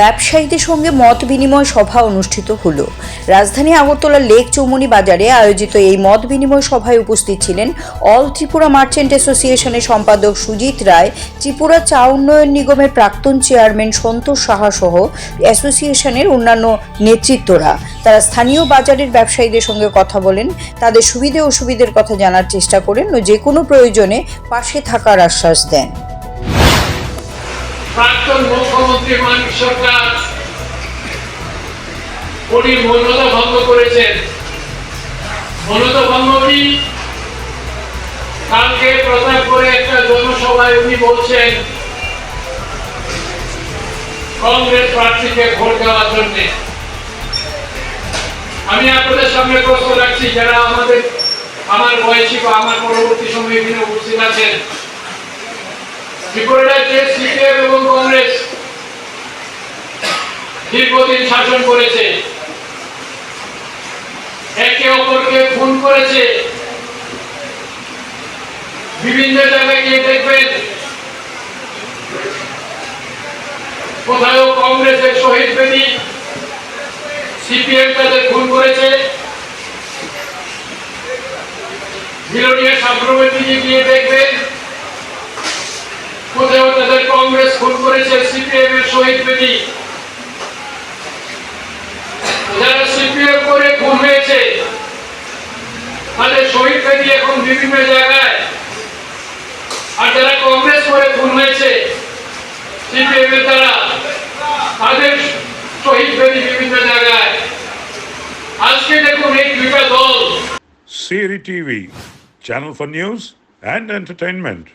ব্যবসায়ীদের সঙ্গে মত বিনিময় সভা অনুষ্ঠিত হলো। রাজধানী আগরতলার লেক চৌমুহনী বাজারে আয়োজিত এই মত বিনিময় সভায় উপস্থিত ছিলেন অল ত্রিপুরা মার্চেন্ট অ্যাসোসিয়েশনের সম্পাদক সুজিত রায়, ত্রিপুরা চা উন্নয়ন নিগমের প্রাক্তন চেয়ারম্যান সন্তোষ সাহা সহ অ্যাসোসিয়েশনের অন্যান্য নেতৃত্বরা। তারা স্থানীয় বাজারের ব্যবসায়ীদের সঙ্গে কথা বলেন, তাদের সুবিধে অসুবিধার কথা জানার চেষ্টা করেন ও যে কোনো প্রয়োজনে পাশে থাকার আশ্বাস দেন। প্রাক্তন মুখ্যমন্ত্রী মানিক সরকার উনি মৌনতা ভঙ্গ করেছেন। মৌনতা ভঙ্গ কি? কালকে প্রচার করে একটা জনসভায় উনি বলছেন কংগ্রেস প্রার্থীকে ভোট দেওয়ার জন্য। আমি আপনাদের সামনে প্রশ্ন রাখছি, যারা আমার বয়সী বা আমার পরবর্তী সময়ে এখানে উপস্থিত আছেন, ত্রিপুরার যে সিপিএম এবং কংগ্রেস দীর্ঘদিন শাসন করেছে, একে অপরকে খুন করেছে, বিভিন্ন জায়গায় গিয়ে দেখবেন কোথাও কংগ্রেসের শহীদ বেদি, সিপিএম তাদের খুন করেছে, বিরোধী সাম্প্রদায়িক গিয়ে দেখবেন কোথাও তাদের কংগ্রেস খুন করেছে সিপিএম এর শহীদ বেদি। যারা সিপিএম করে খুন হয়েছে তাদের শহীদ বেদি এখন বিভিন্ন জায়গায়, আর যারা কংগ্রেস করে খুন হয়েছে সিপিএম এর দ্বারা তাদের শহীদ বেদি বিভিন্ন জায়গায়। আজকে দেখুন এই দুইটা দল। CRI TV, channel for news and entertainment.